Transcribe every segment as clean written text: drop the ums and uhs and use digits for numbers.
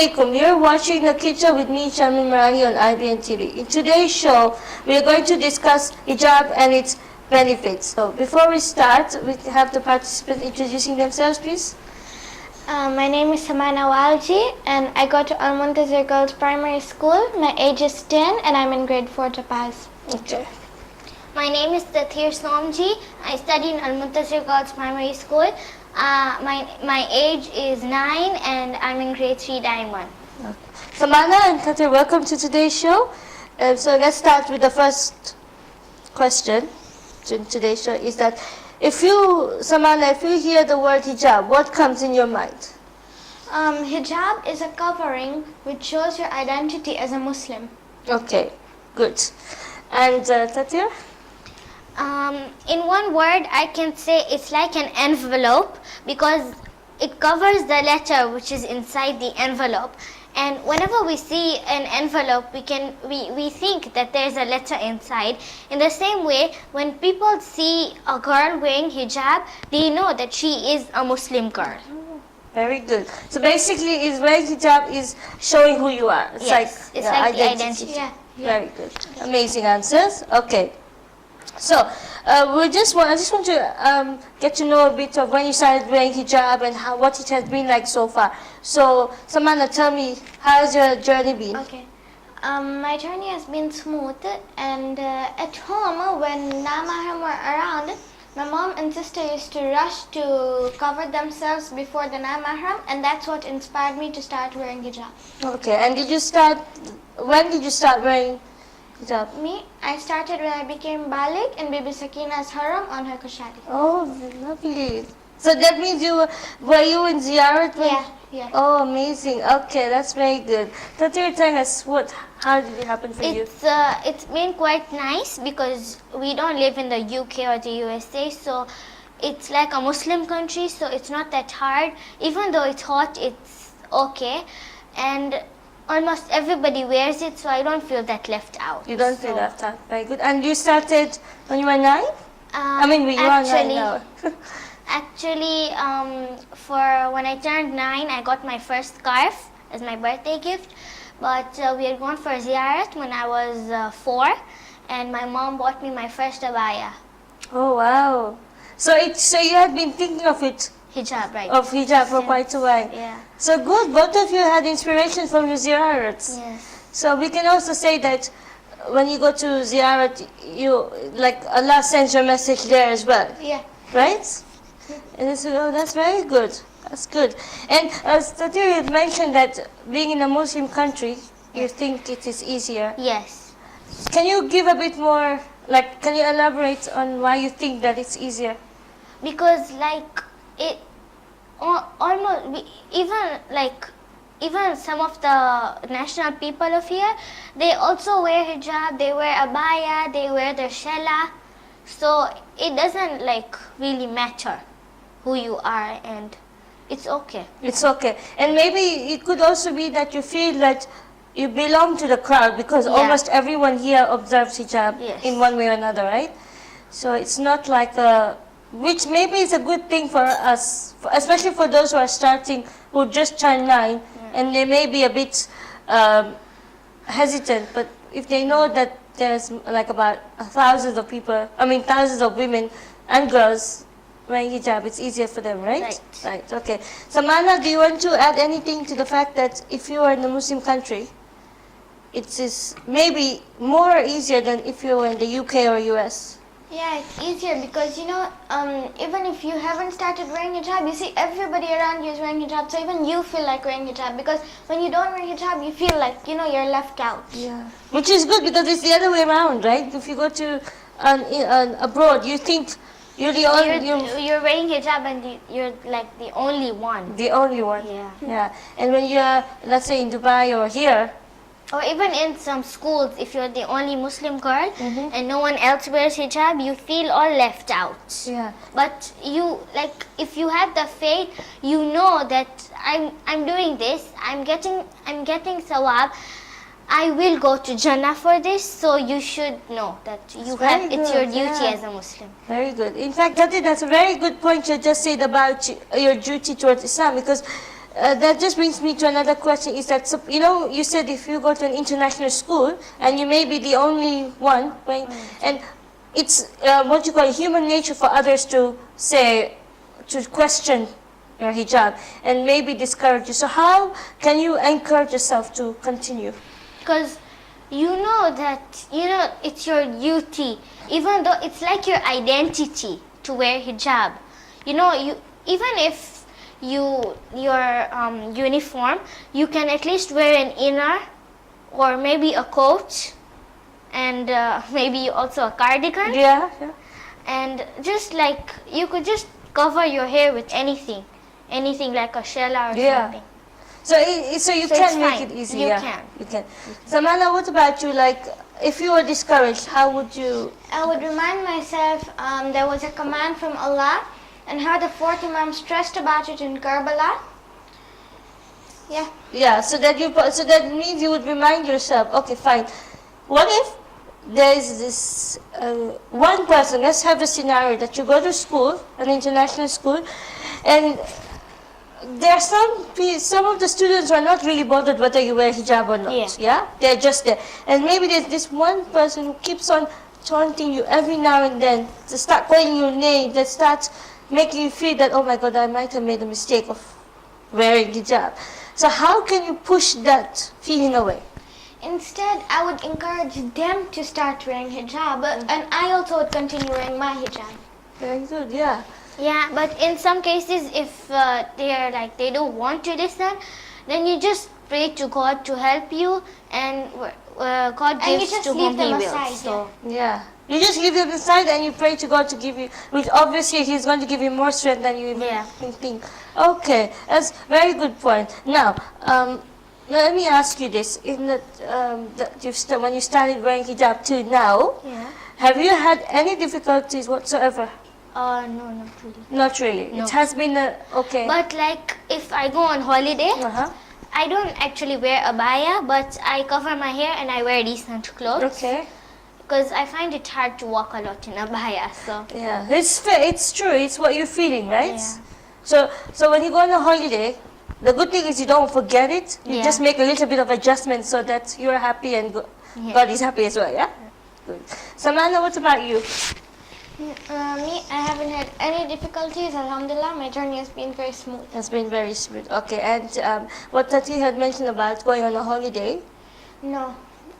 Alaikum. You're watching the Kids Show with me, Shamim Marani on IBN TV. In today's show, we are going to discuss hijab and its benefits. So before we start, we have the participants introducing themselves, please. My name is Samana Walji and I go to Al Muntazir Girls Primary School. My age is 10 and I'm in grade 4 Tapaz. Okay. My name is Tathir Somji. I study in Al Muntazir Girls Primary School. My age is 9 and I'm in grade 3 Diamond. Okay. Samana and Tathir, welcome to today's show. So let's start with the first question to today's show is that Samana, if you hear the word hijab, what comes in your mind? Hijab is a covering which shows your identity as a Muslim. Okay, good. And Tathir? In one word, I can say it's like an envelope because it covers the letter which is inside the envelope. And whenever we see an envelope, we think that there's a letter inside. In the same way, when people see a girl wearing hijab, they know that she is a Muslim girl. Very good. So basically, wearing hijab is showing who you are. It's Yes, it's like the identity. Yeah. Very good. Amazing answers. Okay. So, I just want to get to know a bit of when you started wearing hijab and what it has been like so far. So, Samana, tell me, how has your journey been? Okay. My journey has been smooth and at home when Namahram were around, my mom and sister used to rush to cover themselves before the Namahram and that's what inspired me to start wearing hijab. Okay, and when did you start wearing hijab? Me, I started when I became Baligh in Bibi Sakina's haram on her kushadi. Oh, lovely. So that means were you in ziyarat? Yeah. Oh, amazing. Okay, that's very good. Tathir, tell us how did it happen for you? It's been quite nice because we don't live in the UK or the USA, so it's like a Muslim country, so it's not that hard. Even though it's hot, it's okay. And almost everybody wears it, so I don't feel that left out. You don't feel left out. Very good. And you started when you were 9? You are 9 now. Actually, for when I turned 9, I got my first scarf as my birthday gift. But we had gone for ziyarat when I was 4, and my mom bought me my first abaya. Oh wow! So you had been thinking of it. Hijab, right? Of hijab for quite a while. Yeah. So good. Both of you had inspiration from your ziyarats. Yes. So we can also say that when you go to ziyarat, Allah sends your message there as well. Yeah. Right? And that's very good. That's good. And as Tathir had mentioned that being in a Muslim country, you think it is easier. Yes. Can you give a bit more, can you elaborate on why you think that it's easier? Because even some of the national people of here, they also wear hijab, they wear abaya, they wear their shella. So it doesn't really matter who you are, and it's okay. It's okay. And maybe it could also be that you feel that you belong to the crowd because almost everyone here observes hijab in one way or another, right? So it's not which maybe is a good thing for us, especially for those who are starting, who just turned 9, and they may be a bit hesitant, but if they know that there's about thousands of women and girls wearing hijab, it's easier for them, right? Right, okay. Samana, do you want to add anything to the fact that if you are in a Muslim country, it is maybe more easier than if you were in the UK or US? Yeah, it's easier because, even if you haven't started wearing hijab, you see everybody around you is wearing hijab, so even you feel like wearing hijab because when you don't wear hijab, you feel like, you're left out. Yeah. Which is good because it's the other way around, right? If you go to abroad, you think you're the only... You're wearing hijab and you're like the only one. The only one. Yeah. And when you're, let's say in Dubai or here, or even in some schools, if you're the only Muslim girl and no one else wears hijab, you feel all left out. Yeah. But if you have the faith, you know that I'm doing this, I'm getting sawab, I will go to Jannah for this, so you should know that it's your duty as a Muslim. Very good. In fact, that's a very good point you just said about your duty towards Islam, because that just brings me to another question, is that, you know, you said if you go to an international school and you may be the only one, right? And it's what you call human nature for others to say, to question your hijab and maybe discourage you. So how can you encourage yourself to continue? Because you know that, you know, it's your duty, even though it's like your identity to wear hijab. You know, you even if your uniform, you can at least wear an inner or maybe a coat and maybe also a cardigan. Yeah, yeah. And just like you could just cover your hair with anything like a shella or something. So, so you So can it's make fine. it easy. You yeah. can. You can. Samana, what about you? Like, if you were discouraged, how would you? I would remind myself there was a command from Allah and how the fourth Imam stressed about it in Karbala. Yeah. Yeah. So that means you would remind yourself. Okay, fine. What if there is this one person? Let's have a scenario that you go to school, an international school, and there are some of the students who are not really bothered whether you wear hijab or not. Yeah. They're just there, and maybe there's this one person who keeps on taunting you every now and then to start calling your name, that starts making you feel that, oh my God, I might have made a mistake of wearing hijab. So how can you push that feeling away? Instead, I would encourage them to start wearing hijab, and I also would continue wearing my hijab. Very good. Yeah. Yeah, but in some cases, if they don't want to listen, then you just pray to God to help you, and God And you gives just to leave whom them He aside, wills. So Yeah. You just leave them aside and you pray to God to give you, which obviously He's going to give you more strength than you even think. Okay, that's very good point. Now, let me ask you this: in when you started wearing hijab to now, have you had any difficulties whatsoever? no, not really. Not really. No. It has been okay. But like if I go on holiday, I don't actually wear abaya, but I cover my hair and I wear decent clothes. Okay. Because I find it hard to walk a lot in abaya. So Yeah, it's fair. It's true. It's what you're feeling, right? Yeah. So when you go on a holiday, the good thing is you don't forget it. You Yeah. just make a little bit of adjustment so that you're happy and God is happy as well. Yeah. Good. Samana, what about you? Me, I haven't had any difficulties. Alhamdulillah, my journey has been very smooth. It's been very smooth. Okay, and what Tati had mentioned about going on a holiday. No,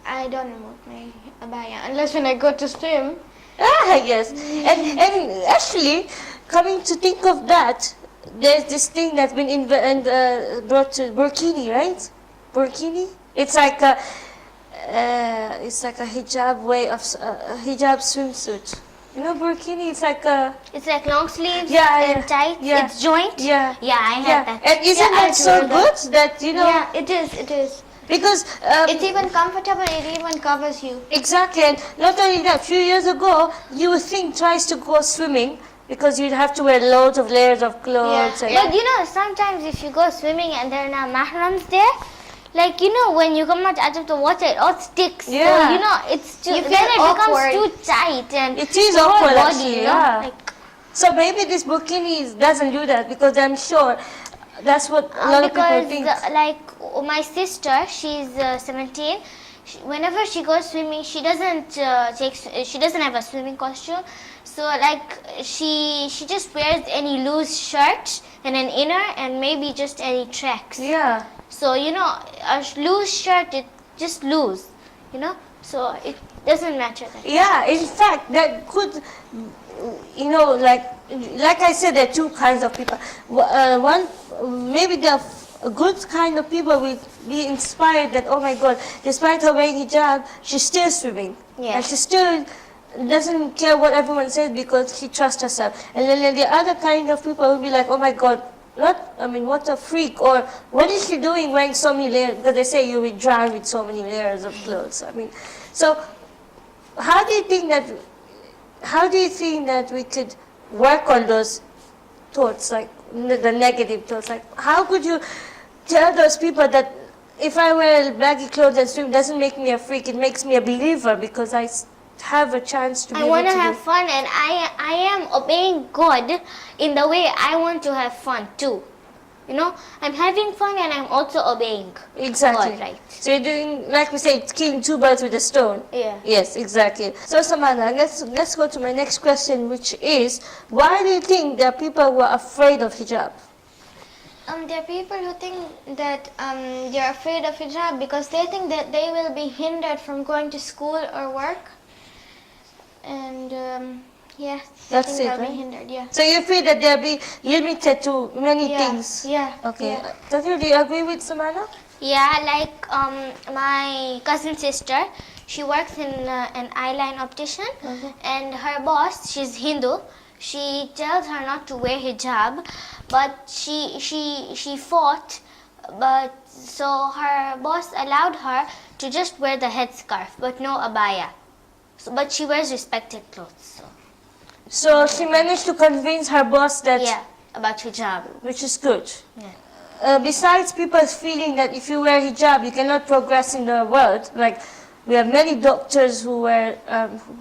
I don't remove my abaya unless when I go to swim. Yes. And actually, coming to think of that, there's this thing that's been brought to burkini, right? Burkini. It's like a hijab way of hijab swimsuit. You know burkini? It's like long sleeves and tight. Yeah. It's joint. Yeah. Yeah, I had that. And isn't that so good that you know? Yeah, it is. It is. Because It's even comfortable. It even covers you. exactly, and not only that, a few years ago, you would think twice to go swimming because you'd have to wear loads of layers of clothes. Yeah. But you know, sometimes if you go swimming and there are no mahrams there, like you know, when you come out of the water, it all sticks. Yeah. So you know, it's too. You Then feel it awkward. becomes too tight and It is the whole awkward, body, actually, you know, yeah. like, So maybe this burkini doesn't do that because I'm sure that's what a lot of people because think. like my sister, she's 17. Whenever she goes swimming, she doesn't she doesn't have a swimming costume. So like she just wears any loose shirt and an inner and maybe just any tracks. Yeah. So you know, a loose shirt, it just loose, you know. So it doesn't matter. Yeah, in fact, that could, you know, like I said, there are two kinds of people. One, maybe the good kind of people will be inspired that, oh my God, despite her wearing hijab, she's still swimming. Yeah. And she still doesn't care what everyone says because she trusts herself. And then the other kind of people will be like, oh my God, what a freak, or what is she doing wearing so many layers? Because they say you will drown with so many layers of clothes. So how do you think that we could work on those thoughts, like the negative thoughts? Like, how could you tell those people that if I wear baggy clothes and swim, it doesn't make me a freak, it makes me a believer because I have a chance to be I able want to to have do. fun, and I am obeying God in the way I want to have fun too. You know, I'm having fun and I'm also obeying. Exactly. God, right. So you're doing, like we say, killing two birds with a stone. Yeah. Yes, exactly. So Samana, let's go to my next question, which is, why do you think there are people who are afraid of hijab? There are people who think that they're afraid of hijab because they think that they will be hindered from going to school or work. And yeah, That's think it, they'll right? be hindered, yeah. So you feel that they'll be limited to many Yeah, things? yeah, Okay. yeah. Tatu, do you agree with Samana? Yeah, like my cousin sister, she works in an eyeline optician, and her boss, she's Hindu. She tells her not to wear hijab, but she fought. But so her boss allowed her to just wear the headscarf, but no abaya. So, but she wears respected clothes. So So she managed to convince her boss that, yeah, about hijab. which is good. Yeah. Besides people's feeling that if you wear hijab, you cannot progress in the world, like we have many doctors who wear,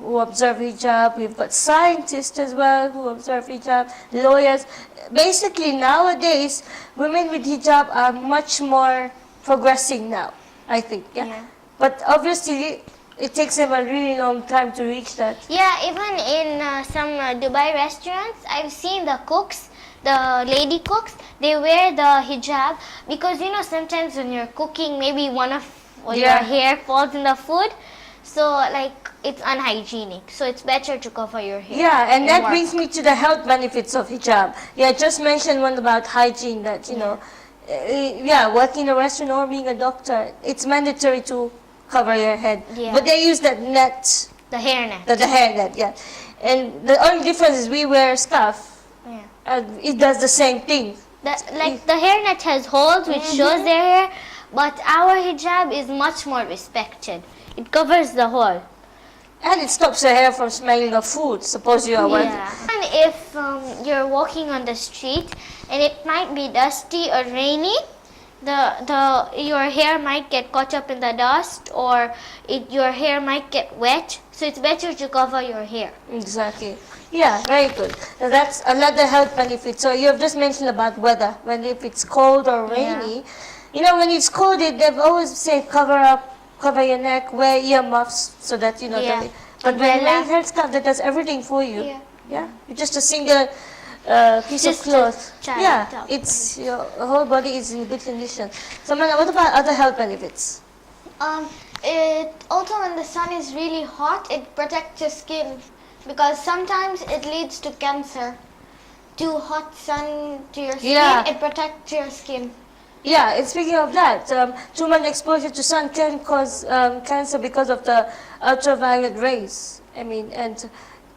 who observe hijab. We've got scientists as well who observe hijab, lawyers. Basically, nowadays, women with hijab are much more progressing now, I think. Yeah. Yeah. But obviously, it takes them a really long time to reach that. Yeah, even in some Dubai restaurants, I've seen the cooks, the lady cooks, they wear the hijab because you know sometimes when you're cooking, maybe one of your Yeah. hair falls in the food, so like it's unhygienic. So it's better to cover your hair. Yeah, and in that work. brings me to the health benefits of hijab. Yeah, I just mentioned one about hygiene that, you know, working in a restaurant or being a doctor, it's mandatory to cover your head. Yeah. But they use that net, The hairnet. the hair net, yeah. And the only difference is we wear a scarf. Yeah. It does the same thing. Like the hairnet has holes which shows their hair, but our hijab is much more respected. It covers the whole. And it stops your hair from smelling of food, suppose you are working. Yeah. And if you're walking on the street and it might be dusty or rainy, your hair might get caught up in the dust or your hair might get wet. So it's better to cover your hair. Exactly. Yeah, very good. Now that's another health benefit. So you have just mentioned about weather, when if it's cold or rainy. You know, when it's cold, they've always say cover your neck, wear earmuffs so that, you know, Yeah. but when Umbrella. wearing headscarf, that does everything for you. Yeah. Yeah? It's just a single piece Just of cloth. tie it Yeah, up. it's your whole body is in good condition. So, Mana, what about other health benefits? It also, when the sun is really hot, it protects your skin because sometimes it leads to cancer. Too hot sun to your skin, Yeah. it protects your skin. Yeah, and speaking of that, too much exposure to sun can cause cancer because of the ultraviolet rays. I mean, and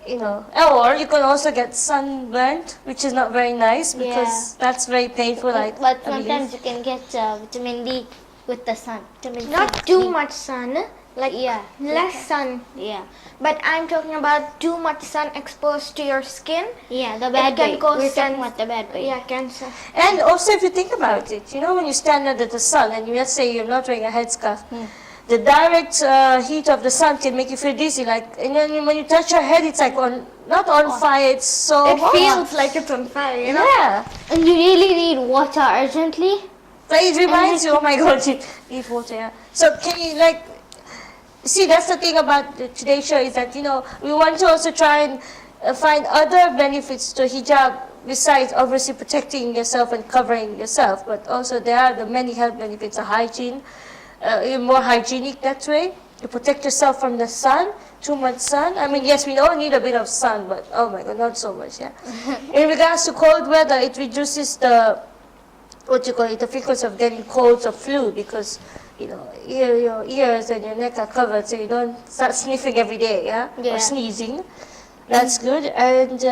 you know, or you can also get sunburnt, which is not very nice because that's very painful. But I believe. sometimes you can get vitamin D with the sun. Vitamin Not C, too D. much sun, like Yeah. less sun. Yeah. But I'm talking about too much sun exposed to your skin. Yeah, the bad can way. cause We're talking sen- about the bad way. Yeah, cancer. And also, if you think about it, you know, when you stand under the sun and you, let's say you're not wearing a headscarf, the direct heat of the sun can make you feel dizzy. Like, and then when you touch your head, it's like not on fire. It's so It hot. feels like it's on fire, you know? Yeah. And you really need water urgently. But it reminds you, oh my God, you need water. Yeah. So can you see, that's the thing about today's show is that, you know, we want to also try and find other benefits to hijab besides obviously protecting yourself and covering yourself, but also there are the many health benefits of hygiene. You're more hygienic that way. You protect yourself from the sun, too much sun. I mean, yes, we all need a bit of sun, but oh my God, not so much, yeah. In regards to cold weather, it reduces the the frequency of getting colds or flu because, you know, your ears and your neck are covered so you don't start sniffing every day, yeah? Yeah. Or sneezing. That's good. And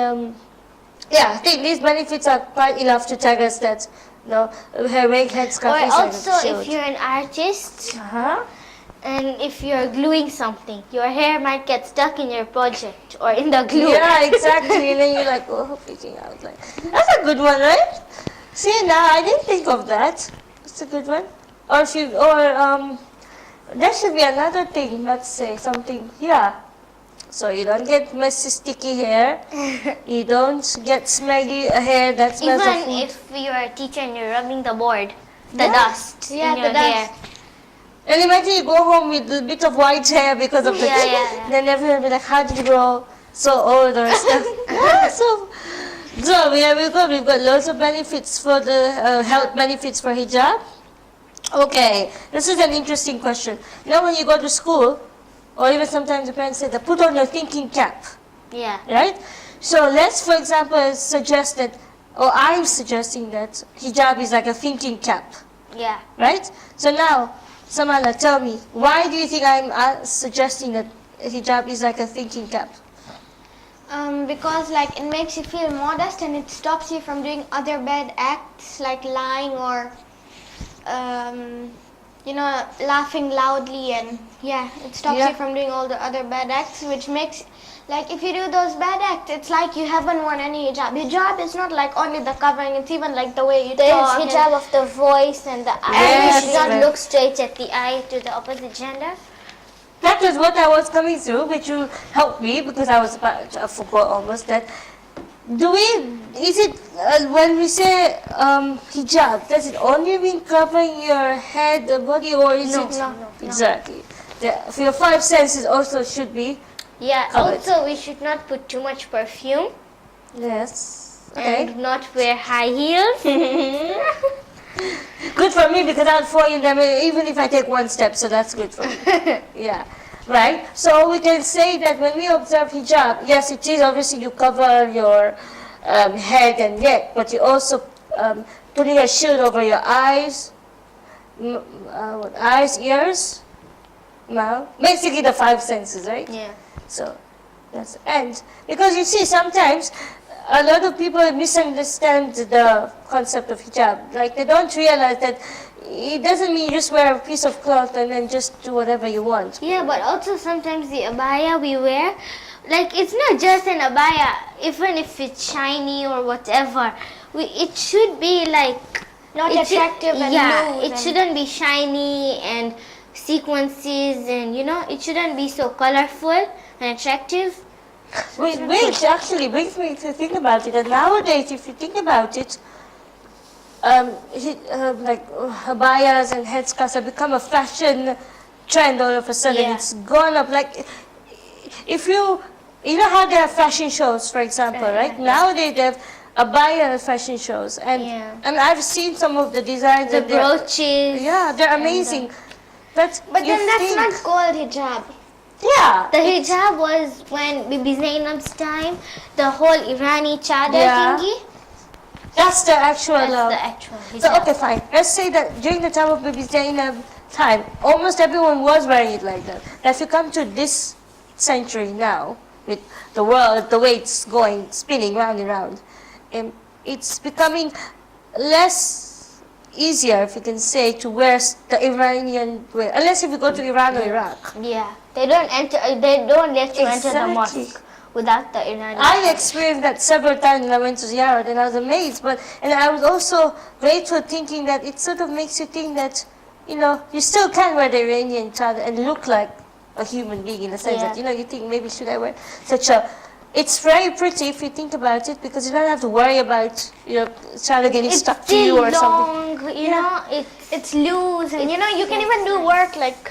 yeah, I think these benefits are quite enough to tell us that, you know, wearing headscarf Or is like a also, shield. if you're an artist Uh-huh. and if you're gluing something, your hair might get stuck in your project or in the glue. Yeah, exactly. And then you're like, oh, freaking out. Like, that's a good one, right? See, now I didn't think of that. That's a good one. Or there should be another thing. Let's say something. Yeah. So you don't get messy sticky hair. You don't get smelly hair that smells of Even food. if you're a teacher and you're rubbing the board, the Yeah. dust Yeah, in your the hair. dust. And imagine you go home with a bit of white hair because of the Yeah. then everyone will be like, how did you grow so old or stuff? So we've got lots of benefits for the health benefits for hijab. Okay, this is an interesting question. Now when you go to school, or even sometimes the parents say that put on your thinking cap, Yeah. right? So let's, for example, suggest that, or I'm suggesting that hijab is like a thinking cap, Yeah. right? So now, Samala, tell me, why do you think I'm suggesting that hijab is like a thinking cap? Because like it makes you feel modest and it stops you from doing other bad acts like lying or laughing loudly, and it stops Yeah. you from doing all the other bad acts, which makes like if you do those bad acts, it's like you haven't worn any hijab. Hijab is not like only the covering, it's even like the way you There's talk. hijab of the voice and the eye. Yes, You should not right. look straight at the eye to the opposite gender. That was what I was coming through, which will help me because I forgot almost that. Is it, when we say hijab, does it only mean covering your head, the body, or is it? No. Exactly. For your five senses also should be. Yeah. Covered. Also, we should not put too much perfume Yes. Okay. and not wear high heels. Good for me because I'll fall in them even if I take one step, so that's good for me. Yeah, right? So we can say that when we observe hijab, yes, it is obviously you cover your head and neck, but you also putting a shield over your eyes, ears, mouth, basically the five senses, right? Yeah. So that's, and because you see sometimes a lot of people misunderstand the concept of hijab. Like they don't realize that it doesn't mean you just wear a piece of cloth and then just do whatever you want. Yeah, but also sometimes the abaya we wear, like it's not just an abaya, even if it's shiny or whatever. It should be like Not it should- attractive and yeah, loose it and- shouldn't be shiny and sequences, and it shouldn't be so colorful and attractive. Which actually brings me to think about it. And nowadays, if you think about it, abayas and headscarves have become a fashion trend all of a sudden. Yeah. It's gone up. Like, if you know how they have fashion shows, for example, right? Nowadays, they have abaya fashion shows. And, Yeah. and I've seen some of the designs. The and they're- brooches. Yeah, they're amazing. But But you then that's think- not called hijab. Yeah. The hijab was when Bibi Zainab's time, the whole Irani chadar Yeah. thingy. That's the actual. That's the actual hijab. So okay, fine. Let's say that during the time of Bibi Zainab time, almost everyone was wearing it like that. Now, if you come to this century now, with the world, the way it's going, spinning round and round, it's becoming less easier, if you can say, to wear the Iranian way, unless if you go to Iran or Iraq. Yeah, they don't let you enter the Exactly. mosque without the Irani. I experienced that several times when I went to Ziyarah, and I was amazed. And I was also grateful, thinking that it sort of makes you think that, you still can wear the Iranian chadar and look like a human being in a sense Yeah. that, you think maybe should I wear such a. It's very pretty if you think about it because you don't have to worry about, chadar getting It's stuck to you still or something. long, Yeah. It's loose, and you can even do work like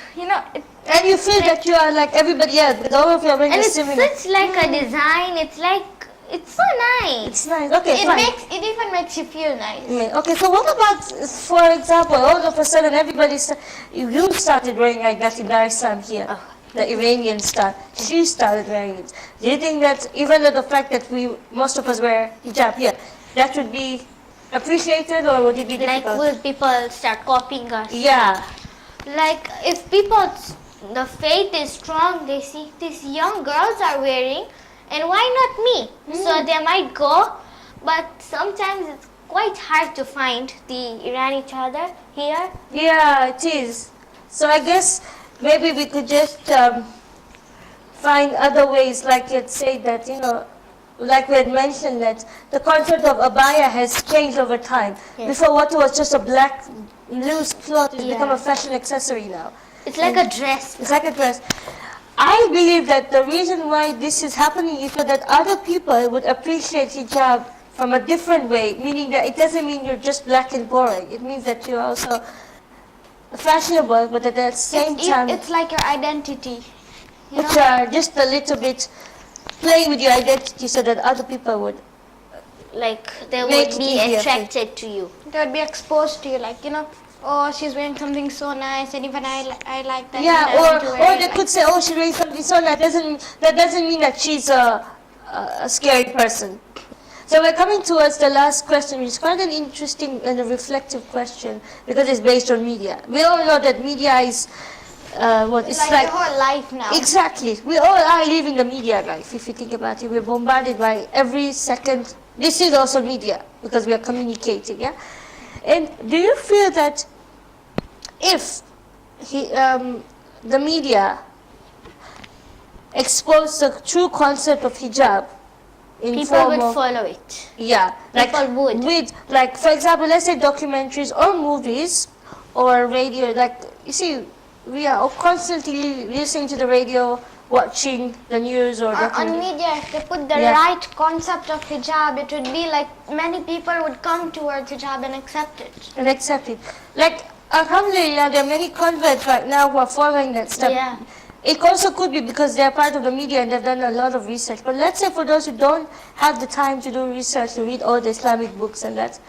And you feel that you are like everybody else, but all of you are wearing and the it similar. fits like a design. It's so nice. It's nice. Okay, fine. it even makes you feel nice. Okay, so what about, for example, all of a sudden you started wearing like that in Dar es Salaam here, the Iranian star. She started wearing it. Do you think that even though the fact that most of us wear hijab here, that would be appreciated or would it be Like difficult? will people start copying us? Yeah. Like if the faith is strong, they see these young girls are wearing, and why not me? So they might go, but sometimes it's quite hard to find the Irani chadar here. Yeah, it is. So I guess maybe we could just find other ways, like you'd say that, like we had mentioned that the concept of abaya has changed over time. Yes. Before what was just a black loose cloth has Yeah. become a fashion accessory now. It's like a dress. It's like a dress. I believe that the reason why this is happening is so that other people would appreciate hijab from a different way, meaning that it doesn't mean you're just black and boring. It means that you're also fashionable, but at the same time, It's like your identity. You which know? are just a little bit playing with your identity so that other people would. Like they Make would it be easier for you. attracted to you. They would be exposed to you, like, oh, she's wearing something so nice, and even I like that. Yeah, and I want to or wear it, they like- could say, oh, she raised something so nice. That doesn't mean that she's a scary person. So we're coming towards the last question, which is quite an interesting and a reflective question because it's based on media. We all know that media is It's like your whole life now. Exactly. We all are living the media life. If you think about it, we're bombarded by every second. This is also media because we are communicating. Yeah. And do you feel that if the media exposed the true concept of hijab in People form would of follow it. yeah, People would. with like for example, let's say documentaries or movies or radio. Like you see, we are constantly listening to the radio, watching the news or On documentary. media, if they put the Yeah. right concept of hijab, it would be like many people would come towards hijab and accept it. And accept it. Like alhamdulillah, there are many converts right now who are following that step. Yeah. It also could be because they are part of the media and they've done a lot of research. But let's say for those who don't have the time to do research, to read all the Islamic books and that,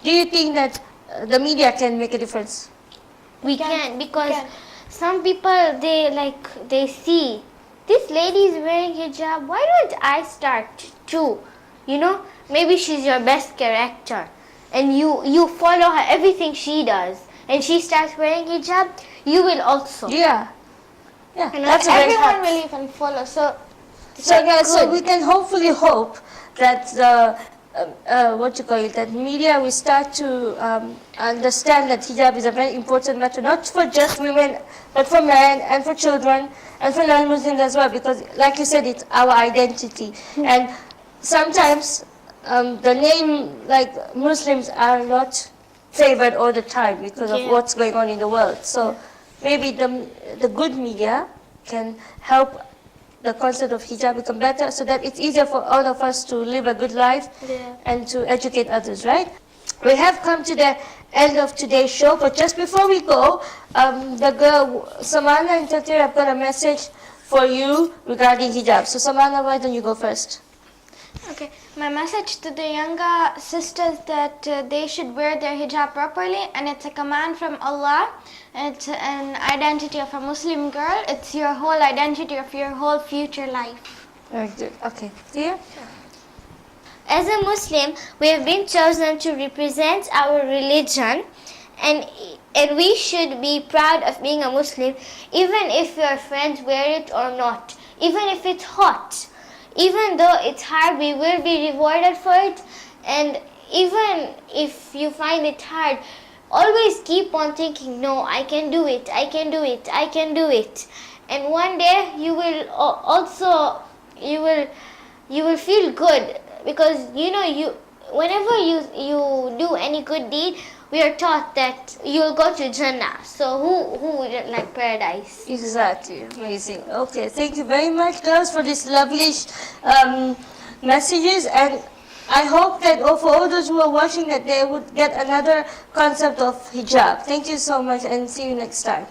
do you think that the media can make a difference? We Can- can because can. some people they see this lady is wearing hijab. Why don't I start too? Maybe she's your best character, and you follow her everything she does, and she starts wearing hijab. You will also. Yeah. Yeah, And that's a very everyone hard- will even follow. So So, guys, so good. we can hopefully hope that the that media will start to understand that hijab is a very important matter, not for just women, but for men and for children and for non-Muslims as well, because, like you said, it's our identity. And sometimes the name, like Muslims, are not favored all the time because of Yeah. what's going on in the world. So maybe the good media can help the concept of hijab become better so that it's easier for all of us to live a good life and to educate others, right? We have come to the end of today's show, but just before we go, the girl, Samana and Tatir, have got a message for you regarding hijab. So Samana, why don't you go first? Okay, my message to the younger sisters that they should wear their hijab properly, and it's a command from Allah. It's an identity of a Muslim girl. It's your whole identity of your whole future life. Very good. Okay. Tia? As a Muslim, we have been chosen to represent our religion, and we should be proud of being a Muslim, even if your friends wear it or not, even if it's hot. Even though it's hard, we will be rewarded for it. And even if you find it hard, always keep on thinking, no, I can do it, I can do it, I can do it. And one day you will also, you will feel good, because whenever you do any good deed, we are taught that you'll go to Jannah. So who wouldn't like paradise? Exactly. Amazing. Okay. Thank you very much, girls, for these lovely messages. And I hope that for all those who are watching, that they would get another concept of hijab. Thank you so much, and see you next time.